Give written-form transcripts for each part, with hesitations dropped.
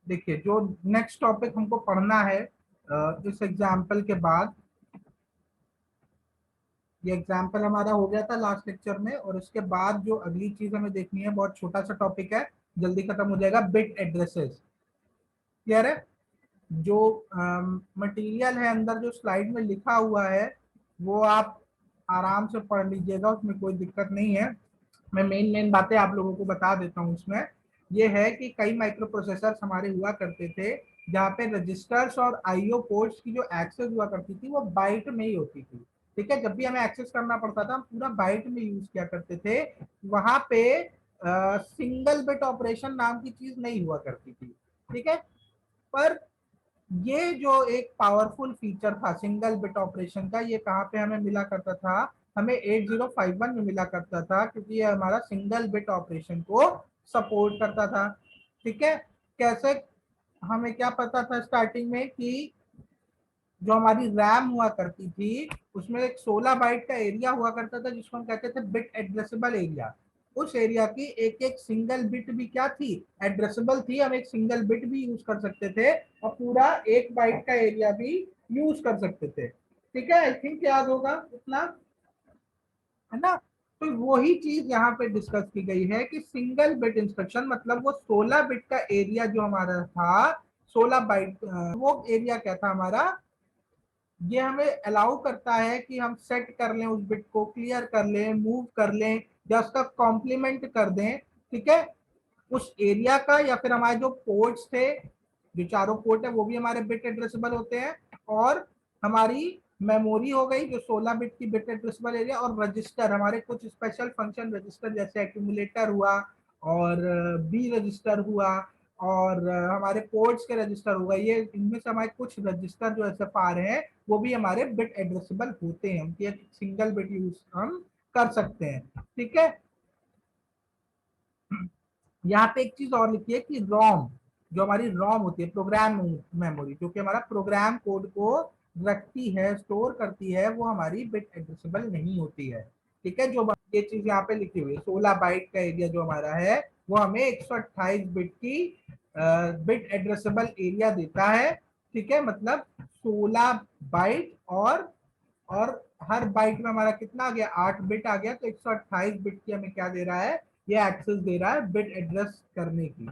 देखिए जो next topic हमको पढ़ना है इस एग्जाम्पल के बाद, ये एग्जाम्पल हमारा हो गया था लास्ट लेक्चर में, और उसके बाद जो अगली चीज हमें देखनी है, बहुत छोटा सा टॉपिक है, जल्दी खत्म हो जाएगा, बिट एड्रेसेस। क्लियर है? जो मटेरियल है अंदर जो स्लाइड में लिखा हुआ है वो आप आराम से पढ़ लीजिएगा, उसमें कोई दिक्कत नहीं है। मैं मेन मेन बातें आप लोगों को बता देता हूँ। उसमें ये है कि कई माइक्रो प्रोसेसर्स हमारे हुआ करते थे जहाँ पे रजिस्टर्स और आईओ पोर्ट्स की जो एक्सेस हुआ करती थी वो बाइट में ही होती थी। ठीक है, जब भी हमें एक्सेस करना पड़ता था हम पूरा बाइट में यूज किया करते थे। वहां पे सिंगल बिट ऑपरेशन नाम की चीज नहीं हुआ करती थी। ठीक है, पर ये जो एक पावरफुल फीचर था सिंगल बिट ऑपरेशन का, ये कहाँ पे हमें मिला करता था? हमें 8051 में मिला करता था, क्योंकि ये हमारा सिंगल बिट ऑपरेशन को सपोर्ट करता था। ठीक है, कैसे? हमें क्या पता था स्टार्टिंग में कि जो हमारी रैम हुआ करती थी उसमें एक 16 बाइट का एरिया हुआ करता था जिसको हम कहते थे बिट एड्रेसेबल एरिया। उस एरिया की एक एक सिंगल बिट भी क्या थी? एड्रेसेबल थी। हम एक सिंगल बिट भी यूज कर सकते थे और पूरा 1 बाइट का एरिया भी यूज कर सकते थे। ठीक है, आई थिंक याद होगा इतना, है ना? तो वही चीज यहाँ पे डिस्कस की गई है कि सिंगल बिट इंस्ट्रक्शन मतलब वो 16 बिट का एरिया जो हमारा था, 16 बाइट, वो एरिया क्या था हमारा? ये हमें अलाउ करता है कि हम सेट कर लें, उस बिट को क्लियर कर लें, मूव कर लें या उसका कॉम्प्लीमेंट कर दें। ठीक है, उस एरिया का, या फिर हमारे जो पोर्ट्स थे, जो चारों पोर्ट है वो भी हमारे बिट एड्रेसेबल होते हैं। और हमारी मेमोरी हो गई जो 16 बिट की बिट एड्रेसेबल एरिया, और रजिस्टर, हमारे कुछ स्पेशल फंक्शन रजिस्टर जैसे एक्यूमुलेटर हुआ और बी रजिस्टर हुआ और हमारे पोर्ट्स के रजिस्टर हुआ, ये इनमें से हमारे कुछ रजिस्टर जो एसएफआर हैं वो भी हमारे बिट एड्रेसेबल होते हैं। उनकी एक सिंगल बिट यूज हम कर सकते हैं। ठीक है, यहाँ पे एक चीज और लिखी है कि रोम, जो हमारी रोम होती है, प्रोग्राम मेमोरी, जो कि हमारा प्रोग्राम कोड को रखती है, स्टोर करती है, वो हमारी बिट एड्रेसेबल नहीं होती है। ठीक है, जो ये चीज यहाँ पे लिखी हुई है 16 बाइट का एरिया जो हमारा है वो हमें 128 बिट की बिट एड्रेसेबल एरिया देता है। ठीक है, मतलब 16 बाइट, और हर बाइट में हमारा कितना आ गया? 8 बिट आ गया, तो 128 बिट की हमें क्या दे रहा है? ये एक्सेस दे रहा है बिट एड्रेस करने की।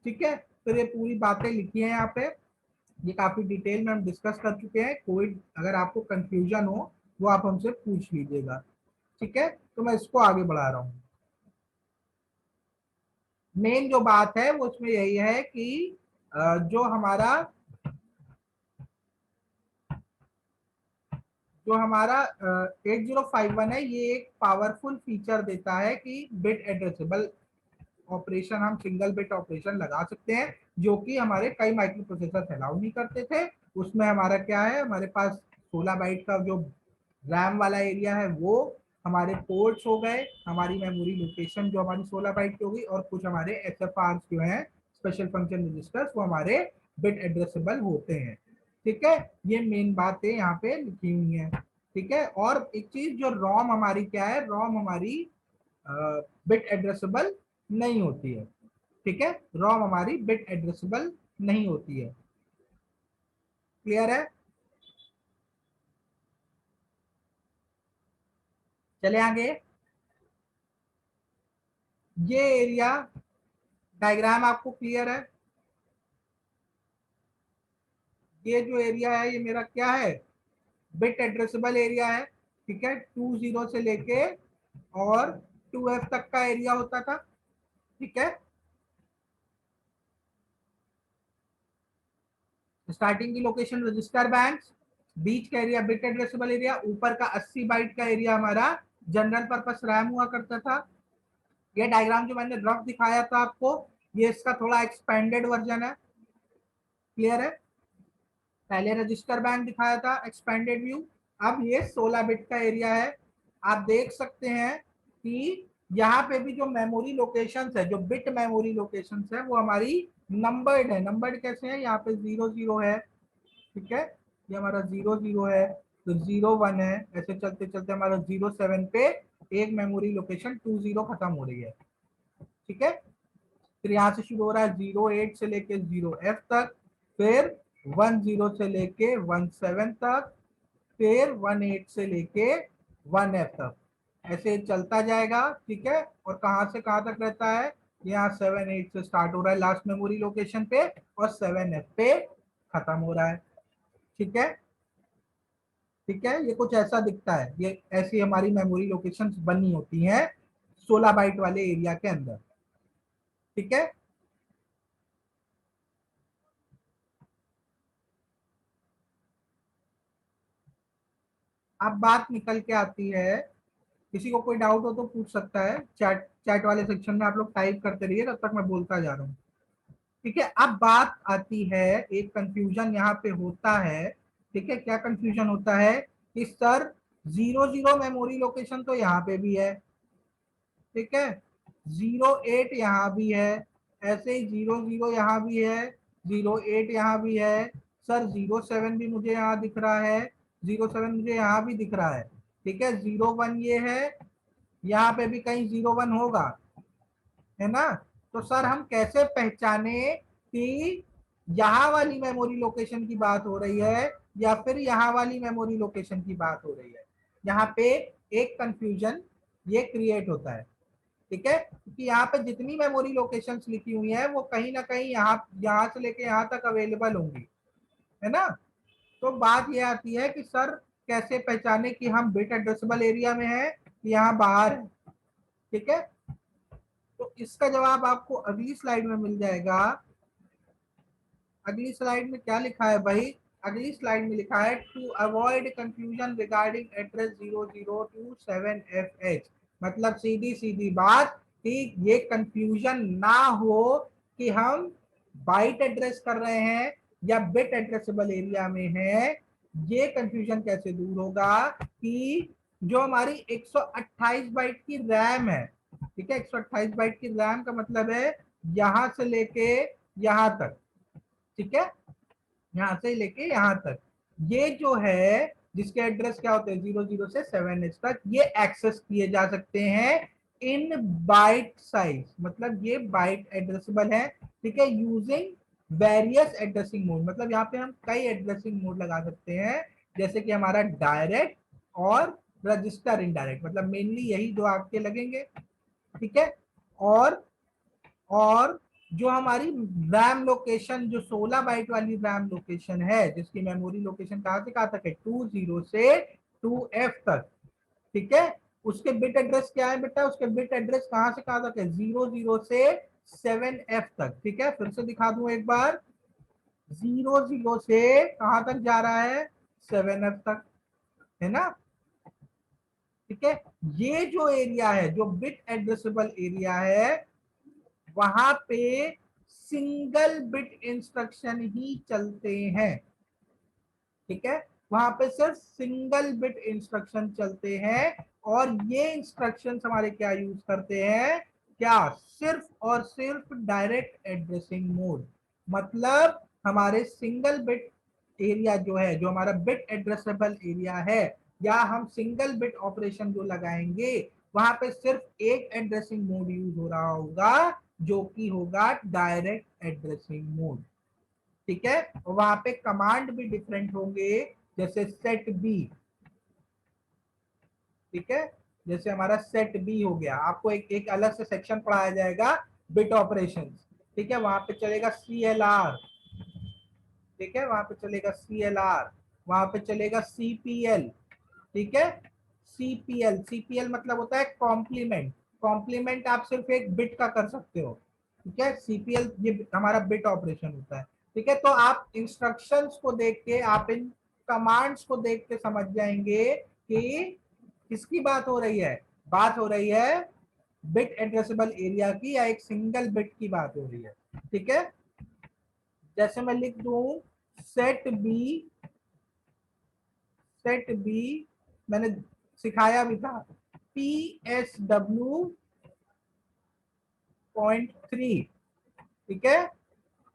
ठीक है, तो ये पूरी बातें लिखी है यहाँ पे, ये काफी डिटेल में हम डिस्कस कर चुके हैं। कोई अगर आपको कंफ्यूजन हो वो आप हमसे पूछ लीजिएगा। ठीक है, तो मैं इसको आगे बढ़ा रहा हूँ। मेन जो बात है वो उसमें यही है कि जो हमारा 8051 है, ये एक पावरफुल फीचर देता है कि बिट एड्रेसेबल ऑपरेशन, हम सिंगल बिट ऑपरेशन लगा सकते हैं, जो कि हमारे कई माइक्रो प्रोसेसर अलाउ नहीं करते थे। उसमें हमारा क्या है, हमारे पास 16 बाइट का जो रैम वाला एरिया है वो हमारे पोर्ट्स हो गए, हमारी मेमोरी लोकेशन जो हमारी 16 बाइट की होगी, और कुछ हमारे एसएफआर जो हैं, स्पेशल फंक्शन रजिस्टर्स, वो हमारे बिट एड्रेसेबल होते हैं। ठीक है, ये मेन बातें यहाँ पे लिखी हुई हैं। ठीक है, और एक चीज, जो रोम हमारी क्या है, रोम हमारी बिट एड्रेसेबल नहीं होती है। ठीक है, रोम हमारी बिट एड्रेसेबल नहीं होती है। क्लियर है? चले आगे। ये एरिया डायग्राम आपको क्लियर है? ये जो एरिया है ये मेरा क्या है? बिट एड्रेसेबल एरिया है। ठीक है, 20 से लेके और 2F तक का एरिया होता था। ठीक है, स्टार्टिंग की लोकेशन रजिस्टर बैंक, बीच का एरिया बिट एड्रेसेबल एरिया, ऊपर का 80 बाइट का एरिया हमारा जनरल पर्पस रैम हुआ करता था। ये डायग्राम जो मैंने रफ दिखाया था आपको, ये इसका थोड़ा एक्सपेंडेड वर्जन है। क्लियर है? पहले रजिस्टर बैंक दिखाया था एक्सपेंडेड व्यू, अब ये 16 बिट का एरिया है। आप देख सकते हैं कि यहाँ पे भी जो मेमोरी लोकेशंस है, जो बिट मेमोरी लोकेशंस है, वो हमारी नंबर्ड है। नंबर्ड कैसे है? यहाँ पे 00 है। ठीक है, ये हमारा 00 है, तो 01 है, ऐसे चलते चलते हमारा 07 पे एक मेमोरी लोकेशन 20 खत्म हो रही है। ठीक है, फिर यहाँ से शुरू हो रहा है 08 से लेके 0F तक, फिर 10 से लेके 17 तक, फिर 18 से लेके 1F तक, ऐसे चलता जाएगा। ठीक है, और कहां से कहां तक रहता है, यहाँ 7-8 से स्टार्ट हो रहा है लास्ट मेमोरी लोकेशन पे और 7F पे खत्म हो रहा है। ठीक है, ठीक है, ये कुछ ऐसा दिखता है, ये ऐसी हमारी मेमोरी लोकेशंस बनी होती हैं 16 बाइट वाले एरिया के अंदर। ठीक है, अब बात निकल के आती है, किसी को कोई डाउट हो तो पूछ सकता है, चैट चैट वाले सेक्शन में आप लोग टाइप करते रहिए, तब तक मैं बोलता जा रहा हूँ। ठीक है, अब बात आती है, एक कंफ्यूजन यहाँ पे होता है। ठीक है, क्या कंफ्यूजन होता है कि सर 00 मेमोरी लोकेशन तो यहाँ पे भी है, ठीक है, 08 यहाँ भी है, ऐसे ही 00 यहाँ भी है, 08 यहाँ भी है, सर 07 भी मुझे यहाँ दिख रहा है, 07 मुझे यहाँ भी दिख रहा है। ठीक है, 01 ये है, यहाँ पे भी कहीं 01 होगा, है ना। तो सर हम कैसे पहचाने कि यहाँ वाली मेमोरी लोकेशन की बात हो रही है या फिर यहाँ वाली मेमोरी लोकेशन की बात हो रही है। यहाँ पे एक कंफ्यूजन ये क्रिएट होता है। ठीक है, क्योंकि यहाँ पे जितनी मेमोरी लोकेशंस लिखी हुई हैं वो कहीं ना कहीं यहाँ यहाँ से लेके यहाँ तक अवेलेबल होंगी, है ना। तो बात ये आती है कि सर कैसे पहचाने कि हम बिट एड्रेसेबल एरिया में है कि यहाँ बाहर है। ठीक है, तो इसका जवाब आपको अगली स्लाइड में मिल जाएगा। अगली स्लाइड में क्या लिखा है भाई, अगली स्लाइड में लिखा है to avoid confusion regarding address 0027FH। मतलब सीधी सीधी बात कि ये कंफ्यूजन ना हो कि हम बाइट एड्रेस कर रहे हैं या बिट एड्रेसेबल एरिया में है। ये कंफ्यूजन कैसे दूर होगा कि जो हमारी 128 बाइट की रैम है, ठीक है, 128 बाइट की रैम का मतलब है यहां से लेके यहां तक, ठीक है, यहां से लेके यहां तक, ये जो है जिसके एड्रेस क्या होते हैं 00 से 7H तक, ये एक्सेस किए जा सकते हैं इन बाइट साइज, मतलब ये बाइट एड्रेसेबल है। ठीक है, यूजिंग वेरियस एड्रेसिंग मोड, मतलब यहाँ पे हम कई एड्रेसिंग मोड लगा सकते हैं, जैसे कि हमारा डायरेक्ट और रजिस्टर इनडायरेक्ट, मतलब मेनली यही दो आपके लगेंगे। ठीक है, और जो हमारी रैम लोकेशन, जो 16 बाइट वाली रैम लोकेशन है, जिसकी मेमोरी लोकेशन कहां से कहां तक है, 20 से 2F तक, ठीक है, उसके बिट एड्रेस क्या है बेटा, उसके बिट एड्रेस कहां से कहां तक है, 00 से 7F तक। ठीक है, फिर से दिखा दूं एक बार, 00 से कहां तक जा रहा है, 7F तक, है ना। ठीक है, ये जो एरिया है, जो बिट एड्रेसेबल एरिया है, वहां पे सिंगल बिट इंस्ट्रक्शन ही चलते हैं। ठीक है, वहां पे सिर्फ सिंगल बिट इंस्ट्रक्शन चलते हैं, और ये इंस्ट्रक्शंस हमारे क्या यूज करते हैं, क्या, सिर्फ और सिर्फ डायरेक्ट एड्रेसिंग मोड। मतलब हमारे सिंगल बिट एरिया जो है, जो हमारा बिट एड्रेसेबल एरिया है, या हम सिंगल बिट ऑपरेशन जो लगाएंगे, वहां पे सिर्फ एक एड्रेसिंग मोड यूज हो रहा होगा, जो कि होगा डायरेक्ट एड्रेसिंग मोड। ठीक है, वहां पे कमांड भी डिफरेंट होंगे, जैसे सेट बी। ठीक है, जैसे हमारा सेट बी हो गया, आपको एक अलग से सेक्शन पढ़ाया जाएगा बिट ऑपरेशंस। ठीक है, वहां पे चलेगा CLR। ठीक है, वहां पे चलेगा CLR, वहां पे चलेगा CPL। ठीक है, CPL मतलब होता है कॉम्प्लीमेंट। कॉम्प्लीमेंट आप सिर्फ एक बिट का कर सकते हो। ठीक है, CPL ये हमारा बिट ऑपरेशन होता है। ठीक है, तो आप इंस्ट्रक्शंस को देख के, आप इन कमांड्स को देख के समझ जाएंगे कि किसकी बात हो रही है, बात हो रही है बिट एड्रेसेबल एरिया की, या एक सिंगल बिट की बात हो रही है। ठीक है, जैसे मैं लिख दूं सेट बी, मैंने सिखाया भी था, PSW.3। ठीक है,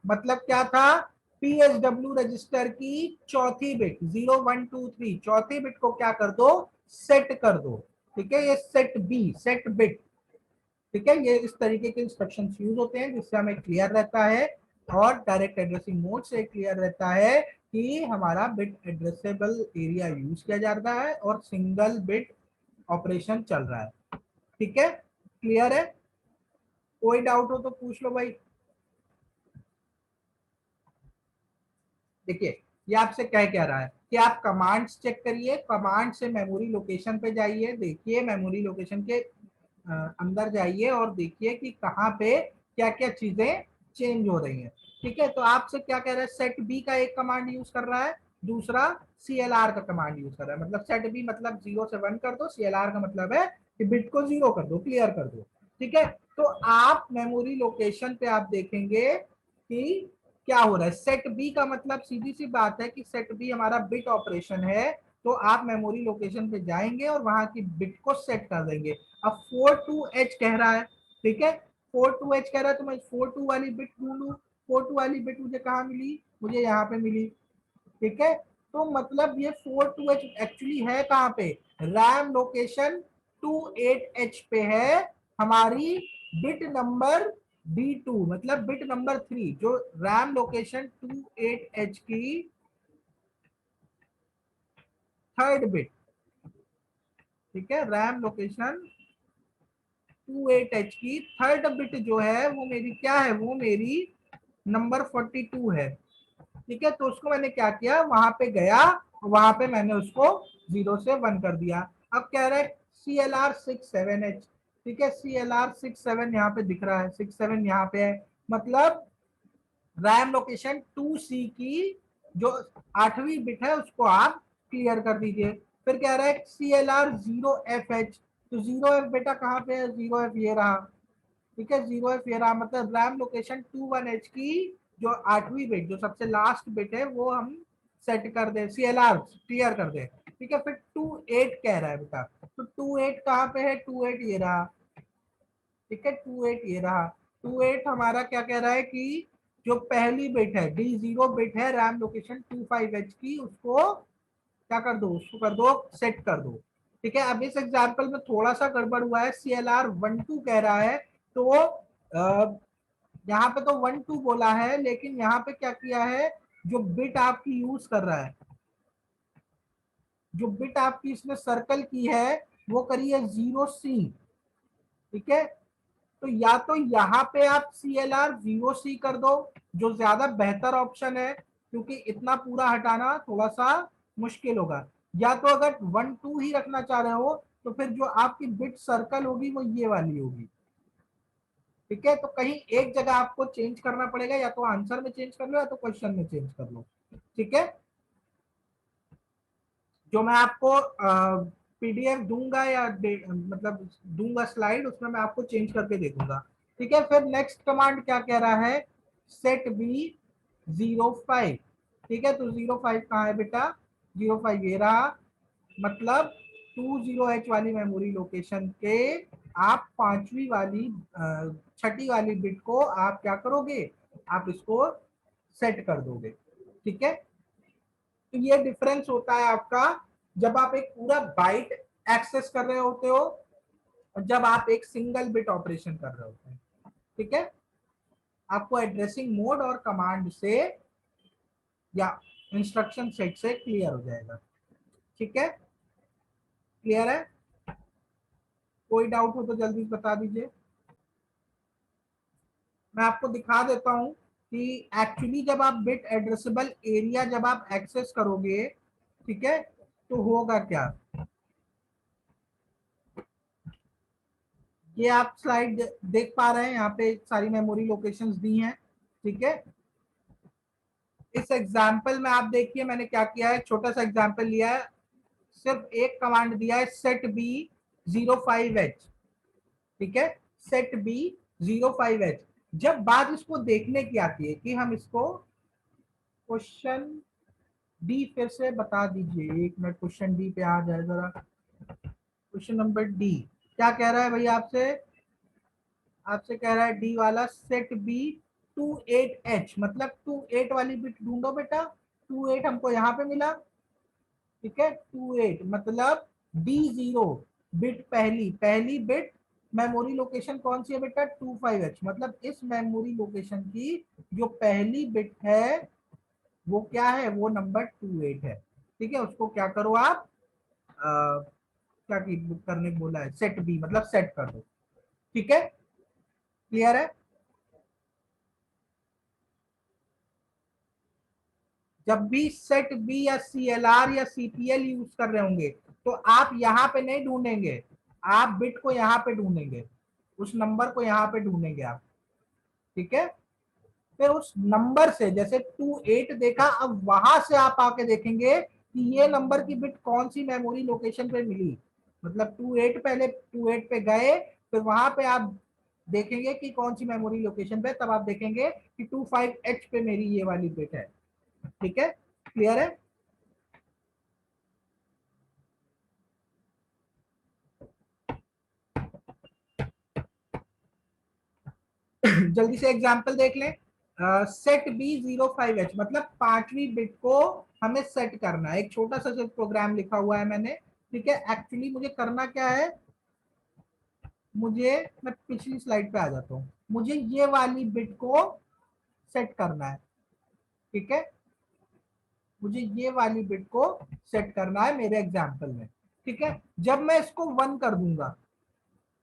मतलब क्या था, PSW रजिस्टर की चौथी बिट 0123, चौथी बिट को क्या कर दो, सेट कर दो। ठीक है, ये सेट बिट। ठीक है, ये इस तरीके के इंस्ट्रक्शंस यूज होते हैं जिससे हमें क्लियर रहता है, और डायरेक्ट एड्रेसिंग मोड से क्लियर रहता है कि हमारा बिट एड्रेसेबल एरिया यूज किया जा रहा है और सिंगल बिट ऑपरेशन चल रहा है। ठीक है, क्लियर है? कोई डाउट हो तो पूछ लो भाई। देखिए, ये आपसे कह रहा है कि आप कमांड्स चेक करिए, कमांड से मेमोरी लोकेशन पे जाइए, देखिए मेमोरी लोकेशन के अंदर जाइए और देखिए कि कहाँ पे क्या क्या चीजें चेंज हो रही हैं। ठीक है, तो आपसे क्या कह रहा है, सेट बी का एक कमांड यूज कर रहा है, दूसरा CLR का कमांड यूज कर रहा है। मतलब सेट बी मतलब 0 से 1 कर दो, CLR का मतलब है कि बिट को 0 कर दो, क्लियर कर दो। ठीक है, तो आप मेमोरी लोकेशन पे आप देखेंगे कि क्या हो रहा है। सेट बी का मतलब सीधी सी बात है कि सेट बी हमारा बिट ऑपरेशन है, तो आप मेमोरी लोकेशन पे जाएंगे और वहां की बिट को सेट कर देंगे। अब 42H कह रहा है, ठीक है, 42H कह रहा है, तो मैं 42 वाली बिट ढूंढू। 42 वाली बिट मुझे कहाँ मिली, मुझे यहाँ पे मिली। ठीक है, तो मतलब ये 42H एक्चुअली है कहाँ पे, रैम लोकेशन 28H पे है, हमारी बिट नंबर B2 मतलब बिट नंबर 3, जो रैम लोकेशन 28H की थर्ड बिट। ठीक है, रैम लोकेशन 28H की थर्ड बिट जो है वो मेरी क्या है, वो मेरी नंबर 42 है। ठीक है, तो उसको मैंने क्या किया, वहां पे गया, वहां पे मैंने उसको 0 से 1 कर दिया। अब कह रहा है CLR67H। ठीक है, CLR67 यहाँ पे दिख रहा है, 67 यहाँ पे है, मतलब रैम लोकेशन 2C की जो 8वीं बिट है उसको आप क्लियर कर दीजिए। फिर कह रहा है CLR0FH, तो 0F बेटा कहाँ पे है, 0F ये रहा। ठीक है, 0F ये रहा, मतलब रैम लोकेशन 21H की जो 8वीं बिट, जो सबसे लास्ट बिट है, वो हम सेट कर दे, CLR क्लियर कर दे। ठीक है, फिर 28 कह रहा है बेटा, तो 28 कहाँ पे है, 28 ये रहा। ठीक है, 28 ये रहा। 28 हमारा क्या कह रहा है कि जो पहली बिट है, D0 बिट है रैम लोकेशन 25H की, उसको क्या कर दो, उसको कर दो सेट कर दो। ठीक है, अब इस एग्जांपल में थोड़ा सा गड़बड़ हुआ है, CLR12 कह रहा है, तो यहाँ पे तो 12 बोला है, लेकिन यहाँ पे क्या किया है, जो बिट आपकी यूज कर रहा है, जो बिट आपकी इसने सर्कल की है, वो करी है 0C। ठीक है, तो या तो यहाँ पे आप CLR0C कर दो, जो ज्यादा बेहतर ऑप्शन है, क्योंकि इतना पूरा हटाना थोड़ा सा मुश्किल होगा। या तो अगर 1 2 ही रखना चाह रहे हो, तो फिर जो आपकी बिट सर्कल होगी वो ये वाली होगी। ठीक है, तो कहीं एक जगह आपको चेंज करना पड़ेगा, या तो आंसर में चेंज कर लो या तो क्वेश्चन में चेंज कर लो। ठीक है, जो मैं आपको PDF दूंगा या मतलब दूंगा स्लाइड, उसमें मैं आपको चेंज करके दे दूंगा। ठीक है, फिर नेक्स्ट कमांड क्या कह रहा है, सेट बी 05। ठीक है, तो 05 कहाँ है बेटा, 05 ये रहा, मतलब 20H वाली मेमोरी लोकेशन के आप 5वीं वाली छठी वाली बिट को आप क्या करोगे, आप इसको सेट कर दोगे। ठीक है, तो ये डिफरेंस होता है आपका, जब आप एक पूरा बाइट एक्सेस कर रहे होते हो और जब आप एक सिंगल बिट ऑपरेशन कर रहे होते हैं। ठीक है, आपको एड्रेसिंग मोड और कमांड से या इंस्ट्रक्शन सेट से क्लियर हो जाएगा। ठीक है, क्लियर है? कोई डाउट हो तो जल्दी बता दीजिए। मैं आपको दिखा देता हूं कि एक्चुअली जब आप बिट एड्रेसेबल एरिया जब आप एक्सेस करोगे, ठीक है, तो होगा क्या, ये आप स्लाइड देख पा रहे हैं, यहाँ पे सारी मेमोरी लोकेशंस दी हैं। ठीक है, इस एग्जाम्पल में आप देखिए मैंने क्या किया है, छोटा सा एग्जाम्पल लिया है, सिर्फ एक कमांड दिया है, सेट बी 05H। ठीक है, सेट बी 05H। जब बात इसको देखने की आती है कि हम इसको क्वेश्चन डी फिर से बता दीजिए, एक मिनट, क्वेश्चन डी पे आ जाए जरा। क्वेश्चन नंबर डी क्या कह रहा है भैया आपसे, आपसे कह रहा है डी वाला, सेट बी 28H, मतलब 28 वाली बिट ढूंढो बेटा। 28 हमको यहाँ पे मिला। ठीक है, 28 मतलब D0 बिट, पहली पहली बिट मेमोरी लोकेशन कौन सी है बेटा, 25H, मतलब इस मेमोरी लोकेशन की जो पहली बिट है वो क्या है, वो नंबर 28 है। ठीक है, उसको क्या करो आप, क्या की करने को बोला है, सेट बी, मतलब सेट कर दो। ठीक है, क्लियर है। जब भी सेट बी या CLR या CPL यूज कर रहे होंगे तो आप यहाँ पे नहीं ढूंढेंगे, आप बिट को यहाँ पे ढूंढेंगे, उस नंबर को यहाँ पे ढूंढेंगे आप। ठीक है, फिर उस नंबर से जैसे 28 देखा, अब वहां से आप आके देखेंगे कि ये नंबर की बिट कौन सी मेमोरी लोकेशन पे मिली, मतलब 28, पहले 28 पे गए, फिर वहां पे आप देखेंगे कि कौन सी मेमोरी लोकेशन पे, तब आप देखेंगे कि 25H पे मेरी ये वाली बिट है। ठीक है, क्लियर है। जल्दी से एग्जांपल देख लें। सेट B05H, मतलब पांचवी बिट को हमें सेट करना है। एक छोटा सा प्रोग्राम लिखा हुआ है मैंने। ठीक है, एक्चुअली मुझे करना क्या है, मुझे, मैं पिछली स्लाइड पे आ जाता हूँ, मुझे ये वाली बिट को सेट करना है। ठीक है, मुझे ये वाली बिट को सेट करना है मेरे एग्जाम्पल में। ठीक है, जब मैं इसको 1 कर दूंगा,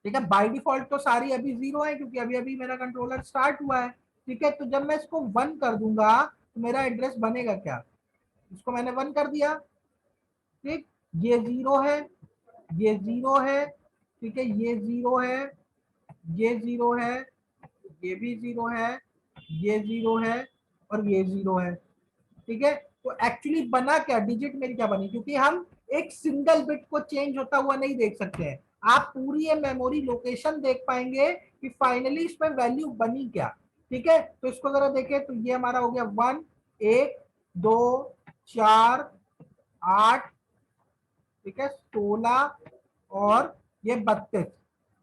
ठीक है, बाय डिफॉल्ट तो सारी अभी 0 है क्योंकि अभी अभी मेरा कंट्रोलर स्टार्ट हुआ है। ठीक है, तो जब मैं इसको 1 कर दूंगा तो मेरा एड्रेस बनेगा क्या, इसको मैंने 1 कर दिया। ठीक, ये 0 है, ये 0 है, ठीक है, ये 0 है, ये 0 है, ये भी 0 है, ये 0 है, और ये 0 है। ठीक है, तो एक्चुअली बना क्या, डिजिट मेरी क्या बनी, क्योंकि हम एक सिंगल बिट को चेंज होता हुआ नहीं देख सकते हैं, आप पूरी ये मेमोरी लोकेशन देख पाएंगे कि फाइनली इसमें वैल्यू बनी क्या। ठीक है, तो इसको जरा देखें, तो ये हमारा हो गया 1, 1, 2, 4, 8, ठीक है, 16, और ये 32।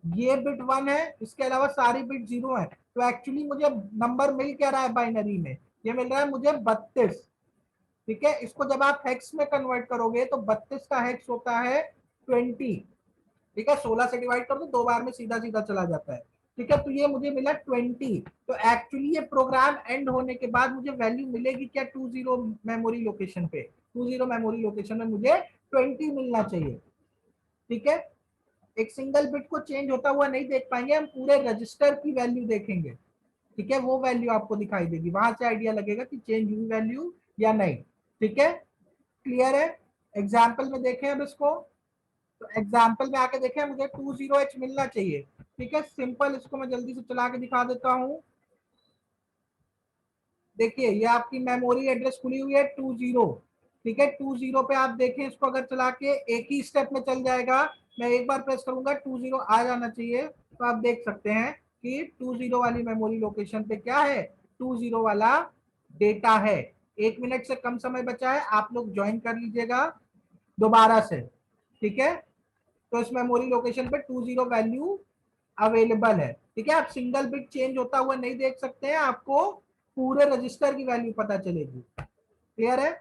ये बिट 1 है, इसके अलावा सारी बिट 0 है, तो एक्चुअली मुझे नंबर मिल क्या रहा है बाइनरी में, ये मिल रहा है मुझे 32। ठीक है, इसको जब आप हेक्स में कन्वर्ट करोगे तो 32 का हेक्स होता है 20। ठीक है, 16 से डिवाइड कर दो, दो बार में सीधा सीधा चला जाता है। ठीक है, तो ये मुझे मिला 20। तो एक्चुअली ये प्रोग्राम एंड होने के बाद मुझे वैल्यू मिलेगी क्या, 20 मेमोरी लोकेशन पे, 20 मेमोरी लोकेशन में मुझे 20 मिलना चाहिए। ठीक है, एक सिंगल बिट को चेंज होता हुआ नहीं देख पाएंगे, हम पूरे रजिस्टर की वैल्यू देखेंगे। ठीक है, वो वैल्यू आपको दिखाई देगी, वहां से आइडिया लगेगा कि चेंज हुई वैल्यू या नहीं। ठीक है, क्लियर है। एग्जाम्पल में देखें अब इसको, तो एग्जाम्पल में आके देखें, मुझे 20H मिलना चाहिए। ठीक है, सिंपल, इसको मैं जल्दी से चला के दिखा देता हूं। देखिए, ये आपकी मेमोरी एड्रेस खुली हुई है 20। ठीक है, 20 पे आप देखें, इसको अगर चला के एक ही स्टेप में चल जाएगा, मैं एक बार प्रेस करूंगा 20 आ जाना चाहिए, तो आप देख सकते हैं कि 20 वाली मेमोरी लोकेशन पे क्या है, 20 वाला डेटा है। 1 मिनट से कम समय बचा है, आप लोग ज्वाइन कर लीजिएगा दोबारा से। ठीक है, तो इस मेमोरी लोकेशन पे 20 वैल्यू अवेलेबल है। ठीक है, आप सिंगल बिट चेंज होता हुआ नहीं देख सकते हैं, आपको पूरे रजिस्टर की वैल्यू पता चलेगी। क्लियर है।